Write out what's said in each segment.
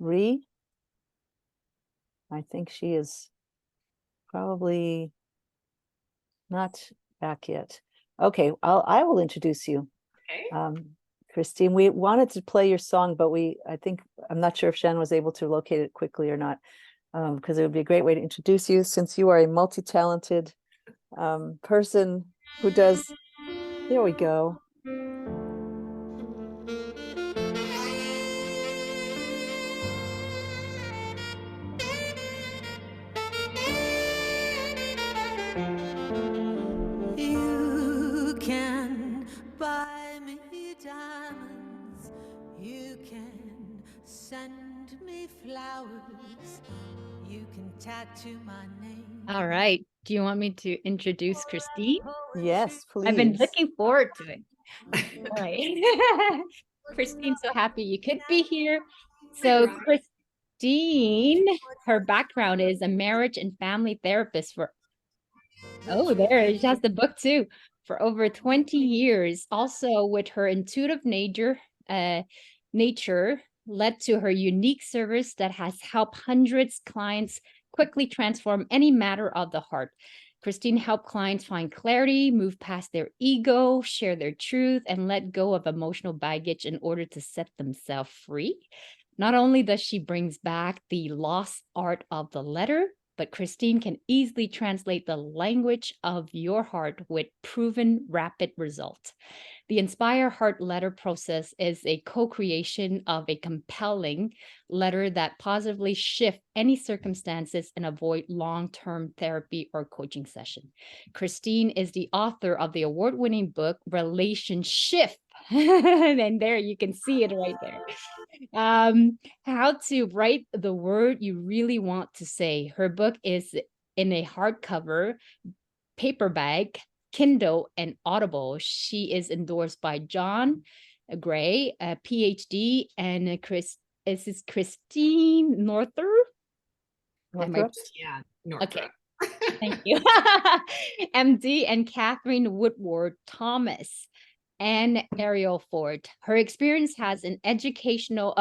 Ree. I think she is probably not back yet. Okay, I will introduce you. Okay. Kristine, we wanted to play your song, but I'm not sure if Shannon was able to locate it quickly or not, because it would be a great way to introduce you since you are a multi-talented person who does, there we go. You can buy me diamonds, you can send me flowers, you can tattoo my name. All right. Do you want me to introduce Kristine? Yes, I've been please. looking forward to it. All right. Kristine, so happy you could be here. So, Kristine, her background is a marriage and family therapist for, oh, there, she has the book too, for over 20 years. Also, with her intuitive nature led to her unique service that has helped hundreds clients quickly transform any matter of the heart. Kristine helped clients find clarity, move past their ego, share their truth, and let go of emotional baggage in order to set themselves free. Not only does she brings back the lost art of the letter, but Kristine can easily translate the language of your heart with proven rapid results. The Inspire Heart letter process is a co-creation of a compelling letter that positively shift any circumstances and avoid long-term therapy or coaching session. Kristine is the author of the award-winning book Relationship. And there you can see it right there. How to write the word you really want to say. Her book is in a hardcover, paperback, Kindle, and Audible. She is endorsed by John Gray, a PhD, and is this Kristine Norther? Am I? Northrop? Yeah, Okay, Northrop. thank you. MD, and Catherine Woodward Thomas and Ariel Ford. Her experience as an educational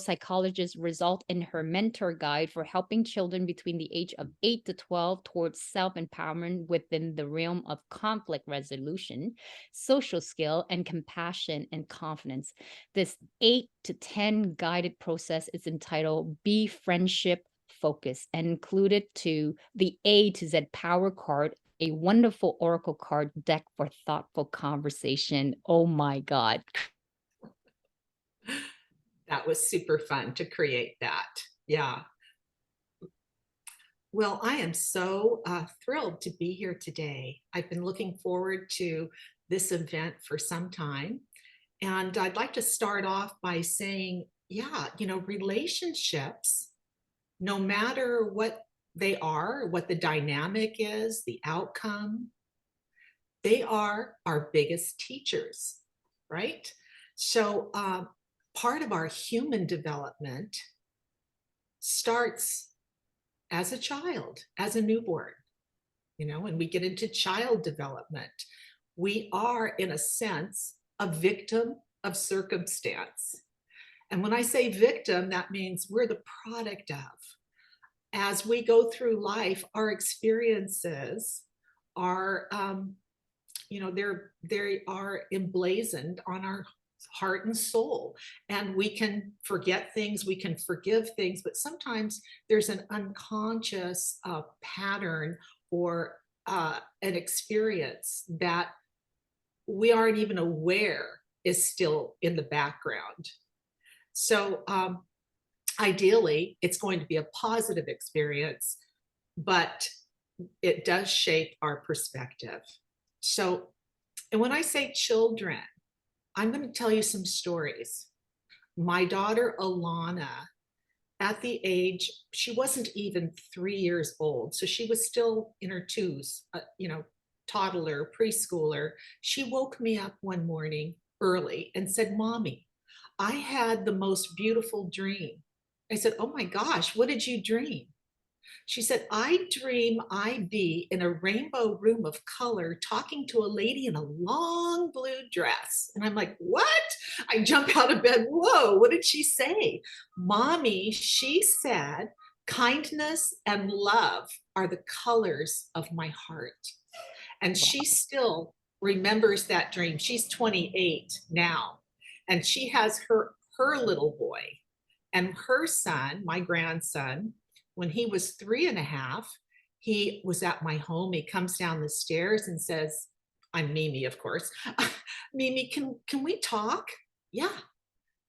psychologist result in her mentor guide for helping children between the age of 8 to 12 towards self-empowerment within the realm of conflict resolution, social skill, and compassion and confidence. This 8 to 10 guided process is entitled Be Friendship Focus and included to the A to Z Power card, a wonderful oracle card deck for thoughtful conversation. Oh my God. That was super fun to create that. Yeah. Well, I am so thrilled to be here today. I've been looking forward to this event for some time. And I'd like to start off by saying, yeah, relationships, no matter what they are, what the dynamic is, the outcome, they are our biggest teachers, right? So part of our human development starts as a child, as a newborn. When we get into child development, we are, in a sense, a victim of circumstance. And when I say victim, that means we're the product of. As we go through life, our experiences are, they are emblazoned on our heart and soul, and we can forget things, we can forgive things, but sometimes there's an unconscious pattern or an experience that we aren't even aware is still in the background. So ideally, it's going to be a positive experience, but it does shape our perspective. So, and when I say children, I'm going to tell you some stories. My daughter, Alana, at the age, she wasn't even 3 years old. So she was still in her twos, toddler, preschooler. She woke me up one morning early and said, "Mommy, I had the most beautiful dream." I said, "Oh my gosh, what did you dream?" She said, I dream I be in a rainbow room of color talking to a lady in a long blue dress. And I'm like, what? I jump out of bed. Whoa, what did she say? Mommy, she said, kindness and love are the colors of my heart. And she still remembers that dream. She's 28 now, and she has her little boy and her son, my grandson. When he was 3.5, he was at my home. He comes down the stairs and says, I'm Mimi, of course. Mimi, can we talk? Yeah,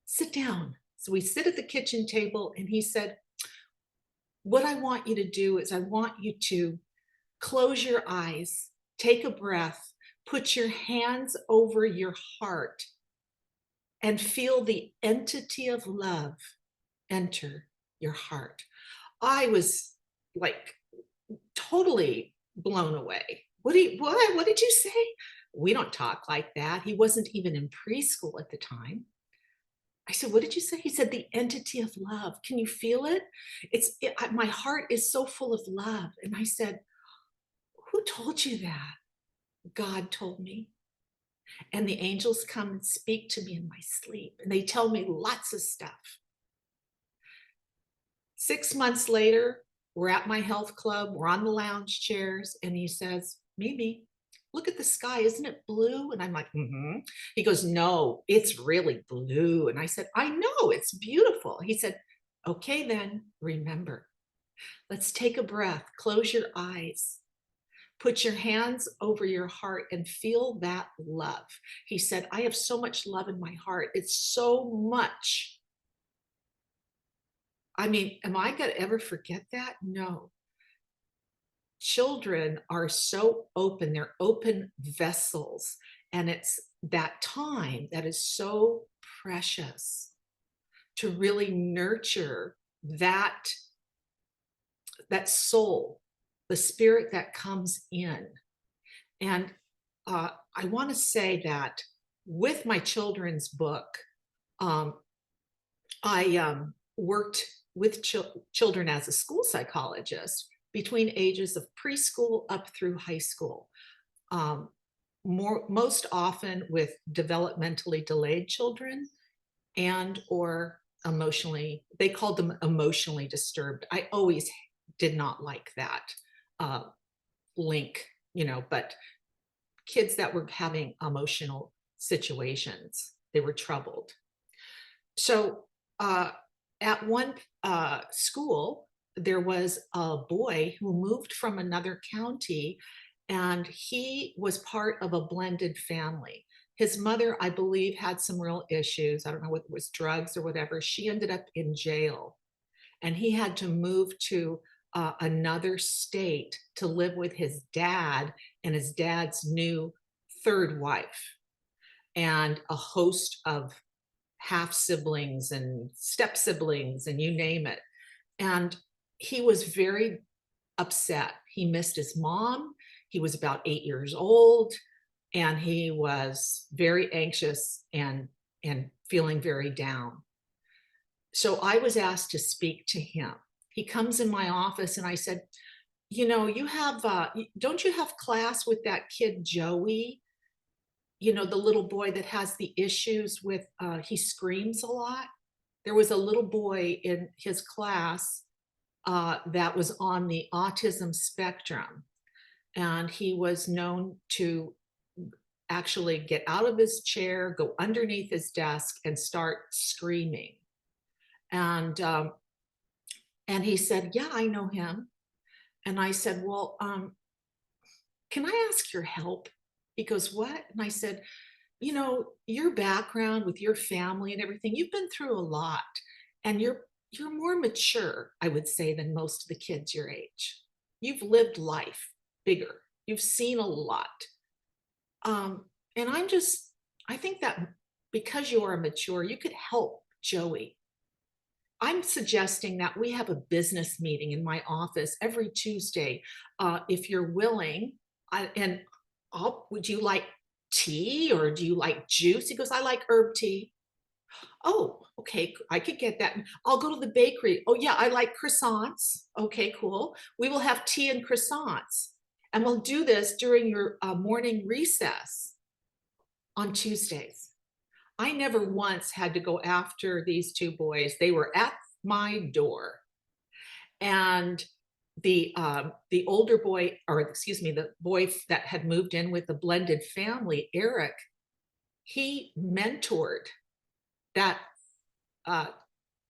sit down. So we sit at the kitchen table, and he said, what I want you to do is I want you to close your eyes, take a breath, put your hands over your heart, and feel the entity of love enter your heart. I was like totally blown away. What did you say? We don't talk like that. He wasn't even in preschool at the time. I said, what did you say? He said, the entity of love. Can you feel it? My heart is so full of love. And I said, who told you that? God told me. And the angels come and speak to me in my sleep, and they tell me lots of stuff. 6 months later, we're at my health club, we're on the lounge chairs, and he says, Mimi, look at the sky, isn't it blue? And I'm like, mm-hmm. He goes, no, it's really blue. And I said, I know, it's beautiful. He said, okay, then remember, let's take a breath, close your eyes, put your hands over your heart and feel that love. He said, I have so much love in my heart. It's so much. I mean, am I going to ever forget that? No. Children are so open. They're open vessels. And it's that time that is so precious to really nurture that soul, the spirit that comes in. And I want to say that with my children's book, I worked with children as a school psychologist between ages of preschool up through high school. Most often with developmentally delayed children and or emotionally, they called them emotionally disturbed. I always did not like that link, but kids that were having emotional situations, they were troubled. So at one school, there was a boy who moved from another county, and he was part of a blended family. His mother, I believe, had some real issues. I don't know whether it was drugs or whatever. She ended up in jail, and he had to move to another state to live with his dad and his dad's new third wife and a host of half siblings and step siblings and you name it. And he was very upset. He missed his mom. He was about 8 years old, and he was very anxious and feeling very down. So I was asked to speak to him. He comes in my office, and I said, you have, don't you have class with that kid, Joey? The little boy that has the issues with, he screams a lot. There was a little boy in his class that was on the autism spectrum. And he was known to actually get out of his chair, go underneath his desk and start screaming. And he said, yeah, I know him. And I said, well, can I ask your help? He goes, what? And I said, your background with your family and everything, you've been through a lot, and you're more mature, I would say, than most of the kids your age. You've lived life bigger. You've seen a lot. And I think that because you are mature, you could help Joey. I'm suggesting that we have a business meeting in my office every Tuesday, if you're willing. Would you like tea or do you like juice? He goes, I like herb tea. Oh, okay, I could get that. I'll go to the bakery. Oh yeah, I like croissants. Okay, cool. We will have tea and croissants. And we'll do this during your morning recess on Tuesdays. I never once had to go after these two boys. They were at my door. And the older boy, or excuse me, the boy that had moved in with the blended family, Eric, he mentored that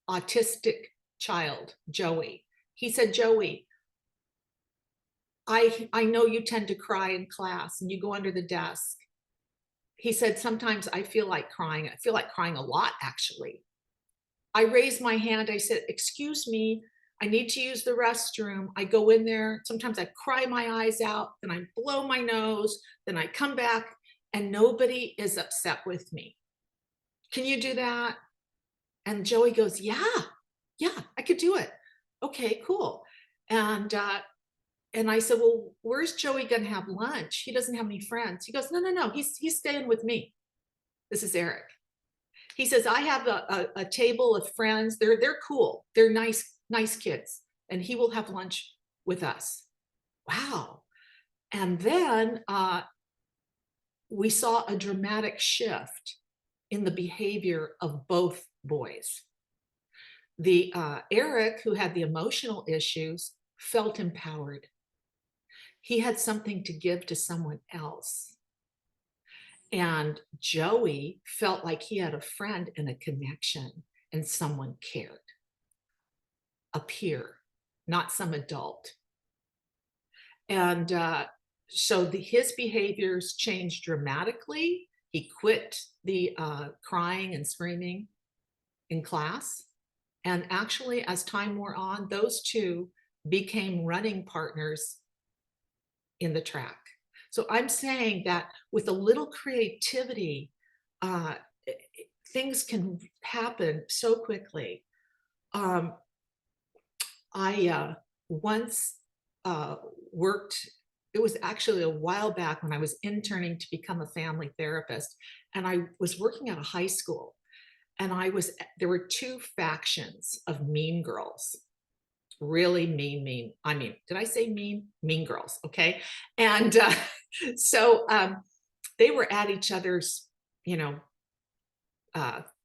autistic child, Joey. He said, Joey, I know you tend to cry in class and you go under the desk. He said, sometimes I feel like crying. I feel like crying a lot, actually. I raised my hand. I said, excuse me, I need to use the restroom. I go in there. Sometimes I cry my eyes out, then I blow my nose, then I come back and nobody is upset with me. Can you do that? And Joey goes, yeah, I could do it. Okay, cool. And I said, well, where's Joey gonna have lunch? He doesn't have any friends. He goes, no, he's staying with me. This is Eric. He says, I have a table of friends. They're cool. They're nice kids. And he will have lunch with us. Wow. And then we saw a dramatic shift in the behavior of both boys. The Eric, who had the emotional issues, felt empowered. He had something to give to someone else. And Joey felt like he had a friend and a connection and someone cared. A peer, not some adult. And so his behaviors changed dramatically. He quit the crying and screaming in class. And actually, as time wore on, those two became running partners in the track. So I'm saying that with a little creativity, things can happen so quickly. I once worked, it was actually a while back when I was interning to become a family therapist, and I was working at a high school, and there were two factions of mean girls. Really mean. I mean, did I say mean? Mean girls, okay? And so they were at each other's, I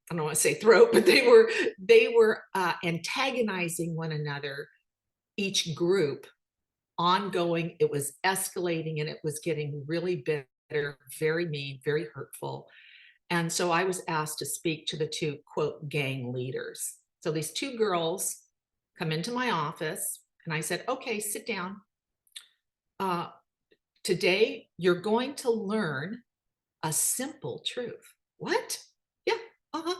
don't want to say throat, but they were antagonizing one another, each group, ongoing. It was escalating and it was getting really bitter, very mean, very hurtful. And so I was asked to speak to the two, quote, gang leaders. So these two girls come into my office and I said, okay, sit down. Today, you're going to learn a simple truth. What? Yeah,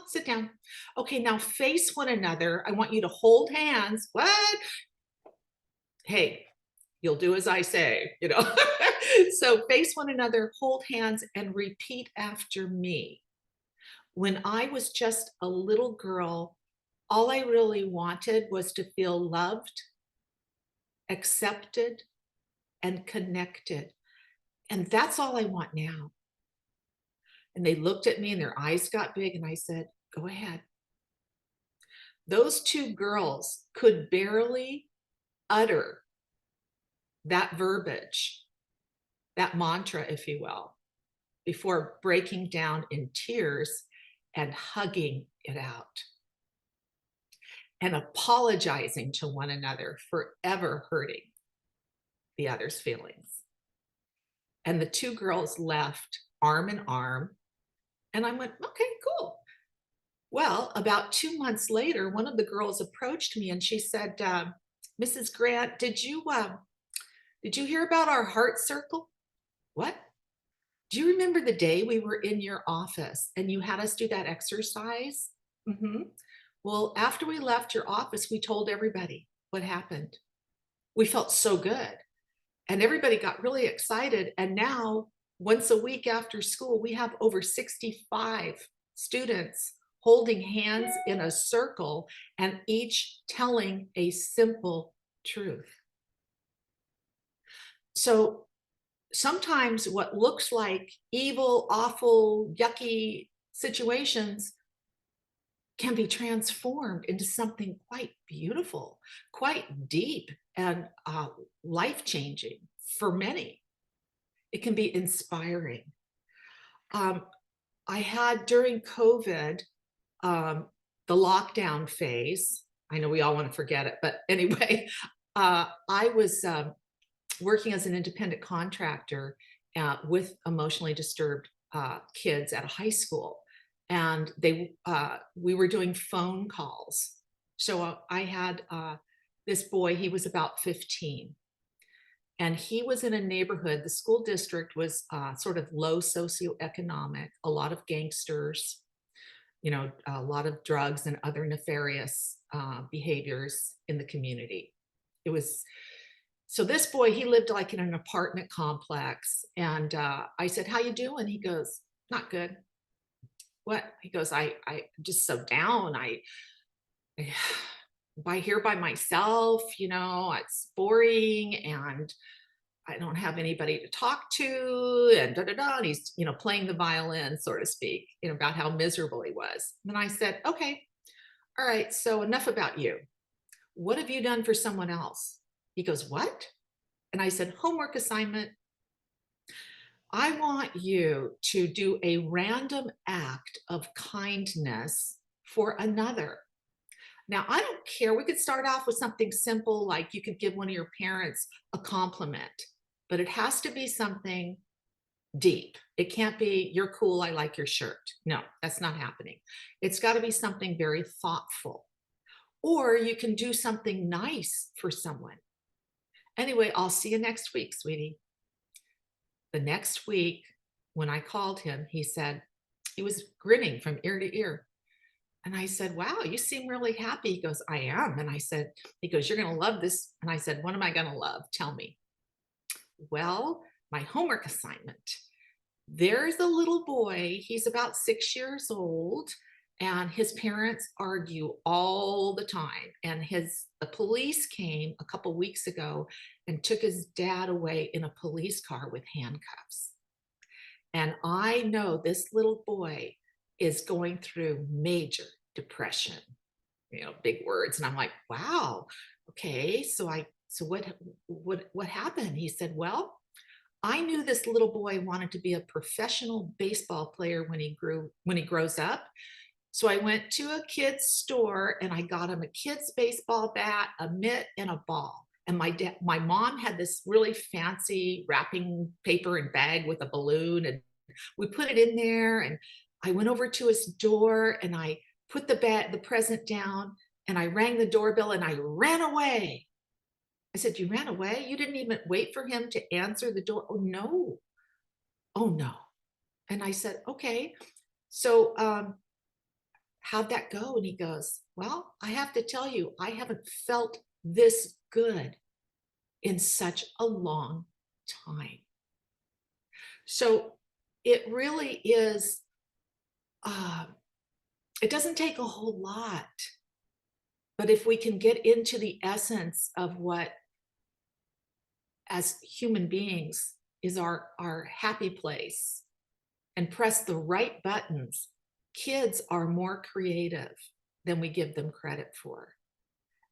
sit down. Okay, now face one another. I want you to hold hands. What? Hey, you'll do as I say, So face one another, hold hands, and repeat after me. When I was just a little girl, all I really wanted was to feel loved, accepted, and connected. And that's all I want now. And they looked at me and their eyes got big and I said, go ahead. Those two girls could barely utter that verbiage, that mantra, if you will, before breaking down in tears and hugging it out and apologizing to one another for ever hurting the other's feelings. And the two girls left arm in arm. And I went, okay, cool. Well, about 2 months later, one of the girls approached me and she said, Mrs. Grant, did you hear about our heart circle? What? Do you remember the day we were in your office and you had us do that exercise? Mm-hmm. Well, after we left your office, we told everybody what happened. We felt so good. And everybody got really excited. And now, once a week after school, we have over 65 students holding hands in a circle and each telling a simple truth. So sometimes what looks like evil, awful, yucky situations can be transformed into something quite beautiful, quite deep, and life-changing for many. It can be inspiring. I had during COVID, the lockdown phase. I know we all want to forget it, but anyway, I was working as an independent contractor with emotionally disturbed kids at a high school, and we were doing phone calls. So I had this boy, he was about 15, and he was in a neighborhood. The school district was sort of low socioeconomic, a lot of gangsters, you know, a lot of drugs and other nefarious behaviors in the community. It was, so this boy, he lived like in an apartment complex. And I said, "How you doing?" He goes, "Not good." "What?" He goes, I'm just so down. By here by myself, you know, it's boring and I don't have anybody to talk to, and da da da. And he's, you know, playing the violin, so to speak, you know, about how miserable he was. And I said, "Okay, all right, so enough about you. What have you done for someone else?" He goes, "What?" And I said, "Homework assignment. I want you to do a random act of kindness for another. Now, I don't care. We could start off with something simple, like you could give one of your parents a compliment, but it has to be something deep. It can't be, 'You're cool, I like your shirt.' No, that's not happening. It's got to be something very thoughtful. Or you can do something nice for someone. Anyway, I'll see you next week, sweetie." The next week, when I called him, he said, he was grinning from ear to ear. And I said, "Wow, you seem really happy." He goes, "I am." And I said, he goes, "You're going to love this." And I said, "What am I going to love? Tell me." "Well, my homework assignment. There's a little boy, he's about 6 years old, and his parents argue all the time. And the police came a couple weeks ago and took his dad away in a police car with handcuffs. And I know this little boy is going through major depression," you know, big words. And I'm like, "Wow, okay, so what happened?" He said, "Well, I knew this little boy wanted to be a professional baseball player when he grows up. So I went to a kid's store and I got him a kid's baseball bat, a mitt, and a ball. And my mom had this really fancy wrapping paper and bag with a balloon, and we put it in there. And I went over to his door and I put the present down, and I rang the doorbell and I ran away." I said, "You ran away? You didn't even wait for him to answer the door?" "Oh, no. Oh, no." And I said, "Okay. So how'd that go?" And he goes, "Well, I have to tell you, I haven't felt this good in such a long time." So it really is, it doesn't take a whole lot, but if we can get into the essence of what, as human beings, is our happy place and press the right buttons, kids are more creative than we give them credit for.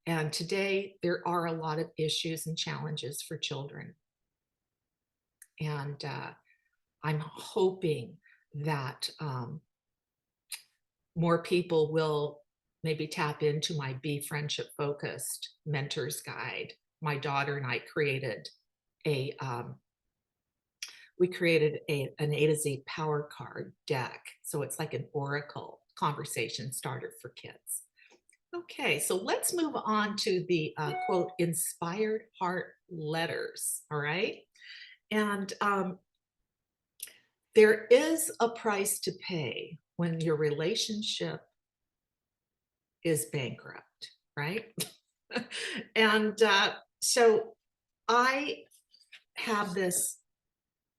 And today there are a lot of issues and challenges for children. And I'm hoping that more people will maybe tap into my Be Friendship Focused Mentors Guide. My daughter and I created an A to Z power card deck. So it's like an oracle conversation starter for kids. Okay, so let's move on to the quote, inspired heart letters. All right. And there is a price to pay when your relationship is bankrupt, right? And so I have this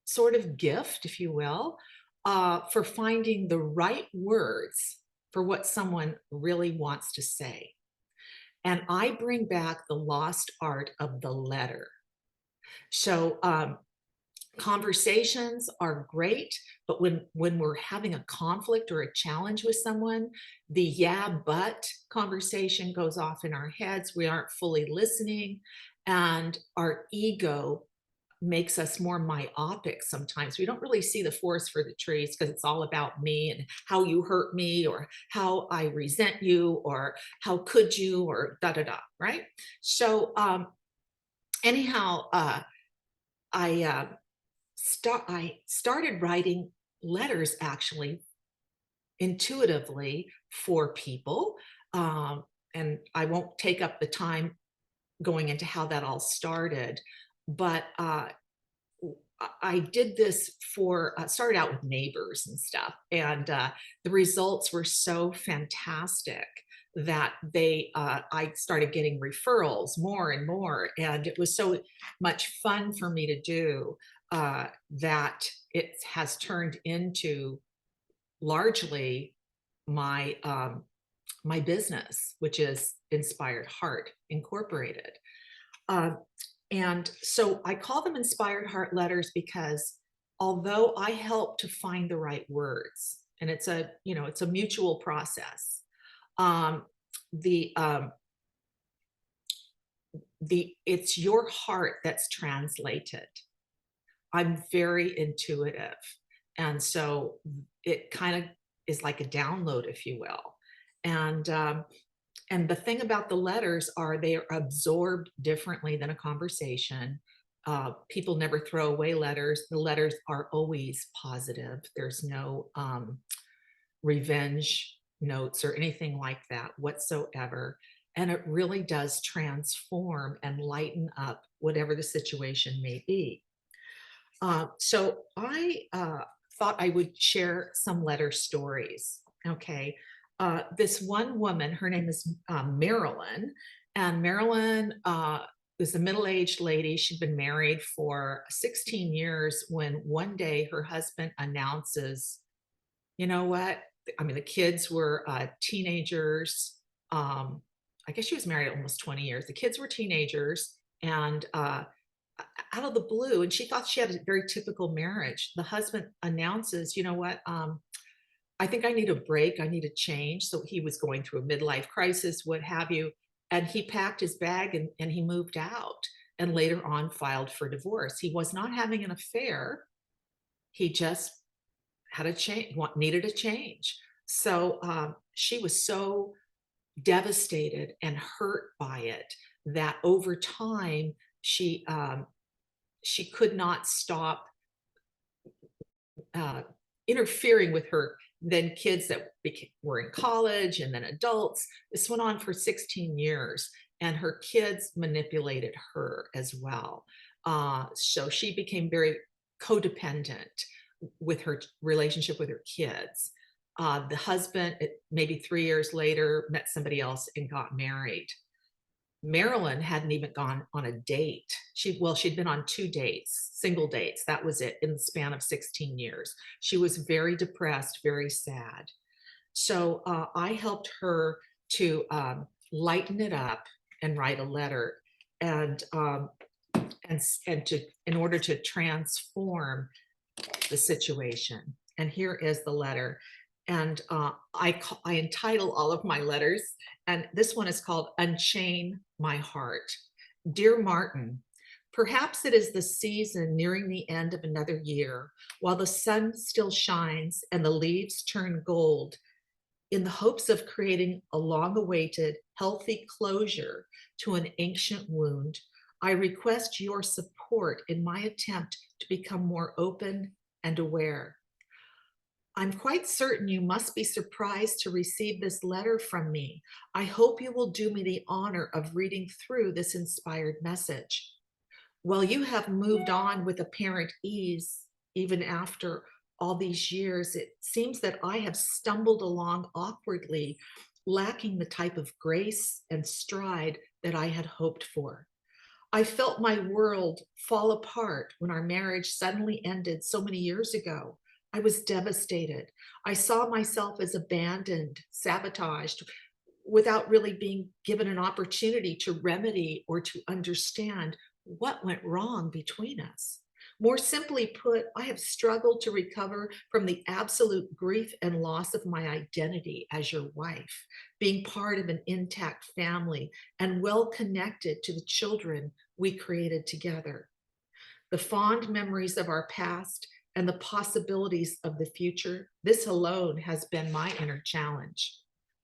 sort of gift, if you will, for finding the right words for what someone really wants to say. And I bring back the lost art of the letter. So Conversations are great, but when we're having a conflict or a challenge with someone, the yeah, but conversation goes off in our heads. We aren't fully listening, and our ego makes us more myopic sometimes. We don't really see the forest for the trees because it's all about me and how you hurt me or how I resent you or how could you or da da da, right? So anyhow, I I started writing letters actually intuitively for people. And I won't take up the time going into how that all started, but I did this for, started out with neighbors and stuff. And the results were so fantastic that I started getting referrals more and more. And it was so much fun for me to do that it has turned into largely my my business, which is Inspired Heart Incorporated. And so I call them Inspired Heart letters because although I help to find the right words, and it's a, you know, it's a mutual process. Um, the it's your heart that's translated. I'm very intuitive, and so it kind of is like a download, if you will. And the thing about the letters are they are absorbed differently than a conversation. People never throw away letters. The letters are always positive. There's no revenge notes or anything like that whatsoever. And it really does transform and lighten up whatever the situation may be. So I thought I would share some letter stories. Okay. This one woman, her name is Marilyn, and Marilyn was a middle-aged lady. She'd been married for 16 years when one day her husband announces, you know what? I mean, the kids were teenagers. I guess she was married almost 20 years. The kids were teenagers, and out of the blue, and she thought she had a very typical marriage. The husband announces, you know what? I think I need a break. I need a change. So he was going through a midlife crisis, what have you. And he packed his bag and he moved out and later on filed for divorce. He was not having an affair. He just had a change, needed a change. So she was so devastated and hurt by it that over time she could not stop interfering with her then kids that were in college and then adults. This went on for 16 years, and her kids manipulated her as well. So she became very codependent with her relationship with her kids. The husband, maybe 3 years later, met somebody else and got married. Marilyn hadn't even gone on a date. She'd been on 2 dates, single dates. That was it in the span of 16 years. She was very depressed, very sad. So I helped her to lighten it up and write a letter and to in order to transform the situation. And here is the letter. And I entitle all of my letters, and this one is called Unchain My Heart. Dear Martin, perhaps it is the season nearing the end of another year, while the sun still shines and the leaves turn gold, in the hopes of creating a long-awaited, healthy closure to an ancient wound. I request your support in my attempt to become more open and aware. I'm quite certain you must be surprised to receive this letter from me. I hope you will do me the honor of reading through this inspired message. While you have moved on with apparent ease, even after all these years, it seems that I have stumbled along awkwardly, lacking the type of grace and stride that I had hoped for. I felt my world fall apart when our marriage suddenly ended so many years ago. I was devastated. I saw myself as abandoned, sabotaged, without really being given an opportunity to remedy or to understand what went wrong between us. More simply put, I have struggled to recover from the absolute grief and loss of my identity as your wife, being part of an intact family and well connected to the children we created together. The fond memories of our past and the possibilities of the future, this alone has been my inner challenge.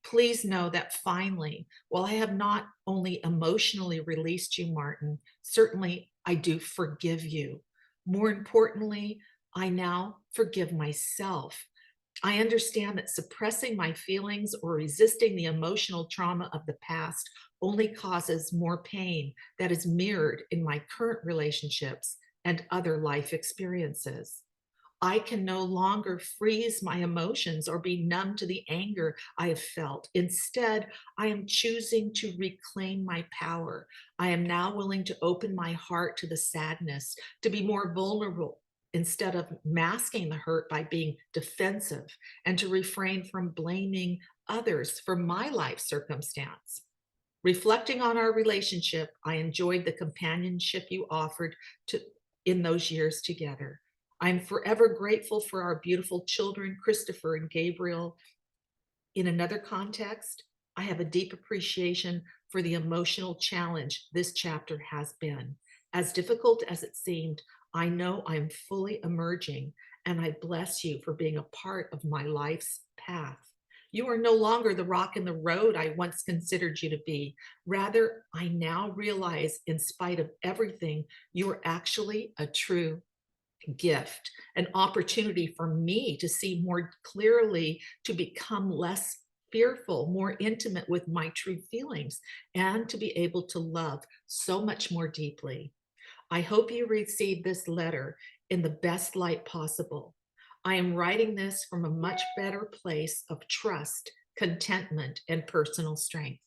Please know that finally, while I have not only emotionally released you, Martin, certainly I do forgive you. More importantly, I now forgive myself. I understand that suppressing my feelings or resisting the emotional trauma of the past only causes more pain that is mirrored in my current relationships and other life experiences. I can no longer freeze my emotions or be numb to the anger I have felt. Instead, I am choosing to reclaim my power. I am now willing to open my heart to the sadness, to be more vulnerable instead of masking the hurt by being defensive, and to refrain from blaming others for my life circumstance. Reflecting on our relationship, I enjoyed the companionship you offered in those years together. I'm forever grateful for our beautiful children, Christopher and Gabriel. In another context, I have a deep appreciation for the emotional challenge this chapter has been. As difficult as it seemed, I know I'm fully emerging, and I bless you for being a part of my life's path. You are no longer the rock in the road I once considered you to be. Rather, I now realize, in spite of everything, you are actually a true gift, an opportunity for me to see more clearly, to become less fearful, more intimate with my true feelings, and to be able to love so much more deeply. I hope you receive this letter in the best light possible. I am writing this from a much better place of trust, contentment, and personal strength.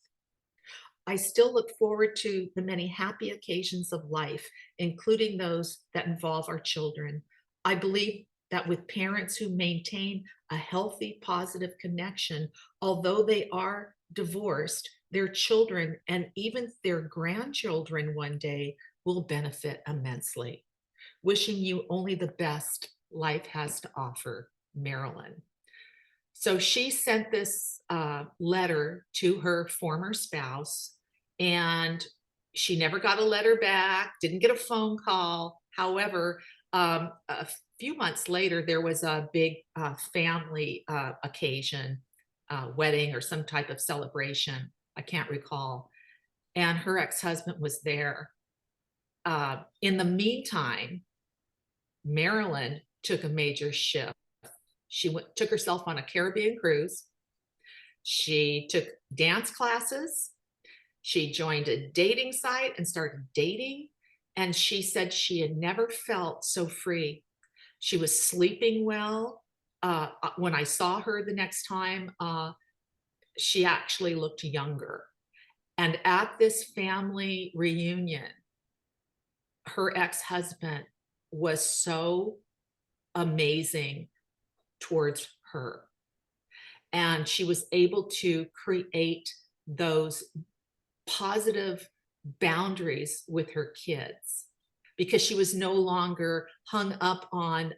I still look forward to the many happy occasions of life, including those that involve our children. I believe that with parents who maintain a healthy, positive connection, although they are divorced, their children and even their grandchildren one day will benefit immensely. Wishing you only the best life has to offer, Marilyn. So she sent this letter to her former spouse, and she never got a letter back, didn't get a phone call. However, a few months later, there was a big family occasion, wedding or some type of celebration. I can't recall. And her ex-husband was there. In the meantime, Marilyn took a major shift. She took herself on a Caribbean cruise. She took dance classes. She joined a dating site and started dating. And she said she had never felt so free. She was sleeping well. When I saw her the next time, she actually looked younger. And at this family reunion, her ex-husband was so amazing towards her. And she was able to create those positive boundaries with her kids because she was no longer hung up on,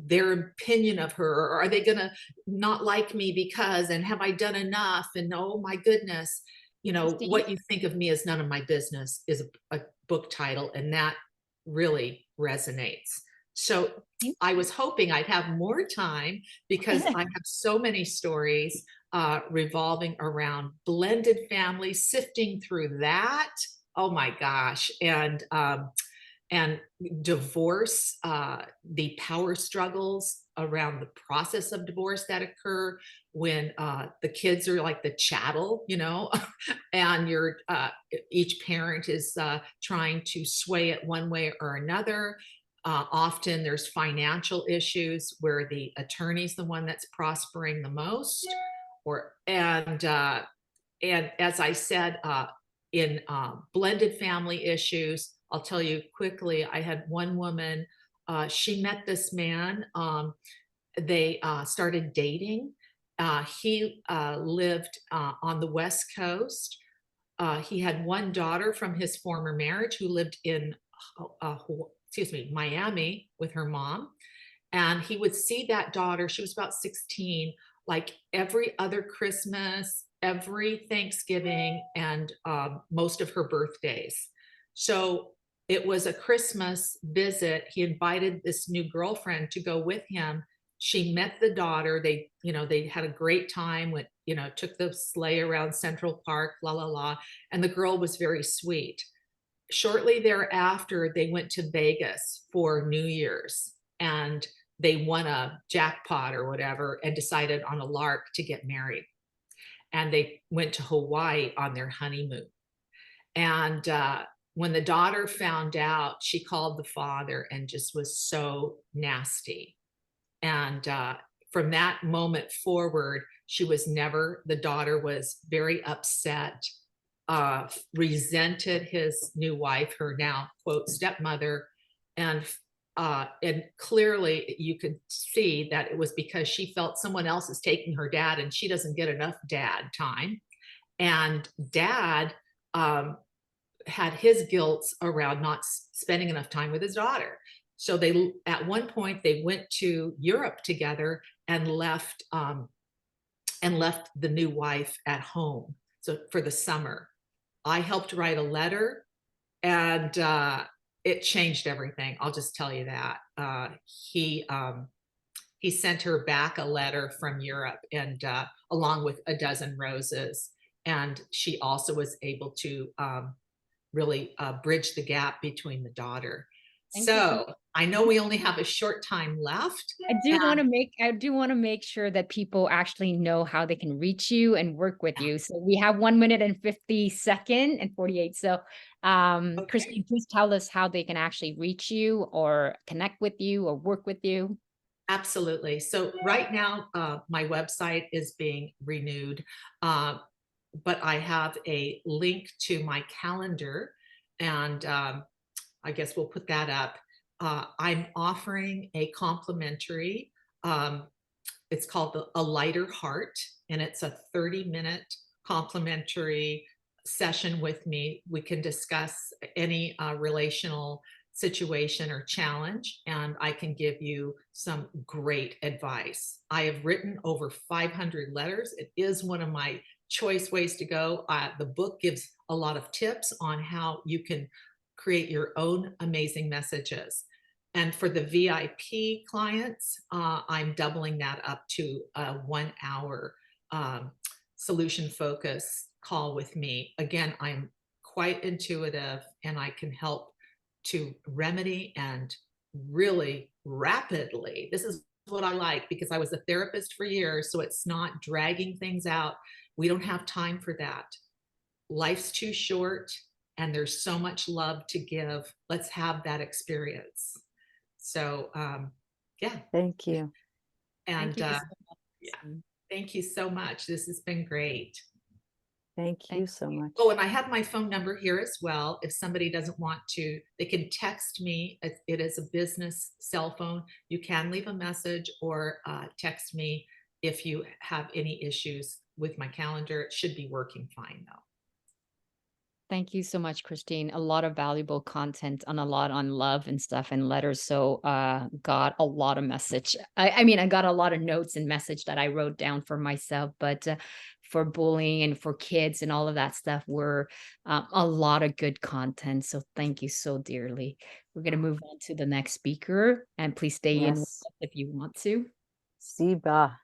their opinion of her, or are they gonna not like me because, and have I done enough? And oh my goodness, Christine? what you think of me is none of my business is a book title. And that really resonates. So I was hoping I'd have more time because I have so many stories revolving around blended families, sifting through that. Oh my gosh. And divorce, the power struggles around the process of divorce that occur when the kids are like the chattel, and you're each parent is trying to sway it one way or another. Often there's financial issues where the attorney's the one that's prospering the most, and as I said, in blended family issues, I'll tell you quickly. I had one woman. She met this man. They started dating. He lived on the West Coast. He had one daughter from his former marriage who lived in Miami with her mom. And he would see that daughter, she was about 16, like every other Christmas, every Thanksgiving, and most of her birthdays. So it was a Christmas visit. He invited this new girlfriend to go with him. She met the daughter. They had a great time, went, took the sleigh around Central Park, la, la, la. And the girl was very sweet. Shortly thereafter, they went to Vegas for New Year's, and they won a jackpot or whatever and decided on a lark to get married. And they went to Hawaii on their honeymoon. And when the daughter found out, she called the father and just was so nasty. And from that moment forward, the daughter was very upset, resented his new wife, her now quote stepmother, and clearly you could see that it was because she felt someone else is taking her dad and she doesn't get enough dad time. And dad had his guilt around not spending enough time with his daughter. So at one point they went to Europe together and left the new wife at home. So for the summer, I helped write a letter, and it changed everything. I'll just tell you that. He sent her back a letter from Europe, and along with a dozen roses. And she also was able to really bridge the gap between the daughter. So I know we only have a short time left. I do want to make sure that people actually know how they can reach you and work with you. So we have 1 minute and 50 seconds and 48. So Kristine, please tell us how they can actually reach you or connect with you or work with you. Absolutely. So right now, my website is being renewed, but I have a link to my calendar, and I guess we'll put that up. I'm offering a complimentary, it's called A Lighter Heart, and it's a 30-minute complimentary session with me. We can discuss any relational situation or challenge, and I can give you some great advice. I have written over 500 letters. It is one of my choice ways to go. The book gives a lot of tips on how you can create your own amazing messages. And for the VIP clients, I'm doubling that up to a 1 hour solution focus call with me. Again, I'm quite intuitive, and I can help to remedy and really rapidly. This is what I like, because I was a therapist for years, so it's not dragging things out. We don't have time for that. Life's too short, and there's so much love to give. Let's have that experience. So yeah. Thank you. And Thank you yeah, thank you so much. This has been great. Thank you so much. Oh, and I have my phone number here as well. If somebody doesn't want to, they can text me. It is a business cell phone. You can leave a message or text me if you have any issues with my calendar. It should be working fine though. Thank you so much, Kristine. A lot of valuable content on a lot on love and stuff and letters. So got a lot of message. I mean, I got a lot of notes and message that I wrote down for myself, but for bullying and for kids and all of that stuff were a lot of good content. So thank you so dearly. We're going to move on to the next speaker, and please stay in Yes. if you want to. Siba.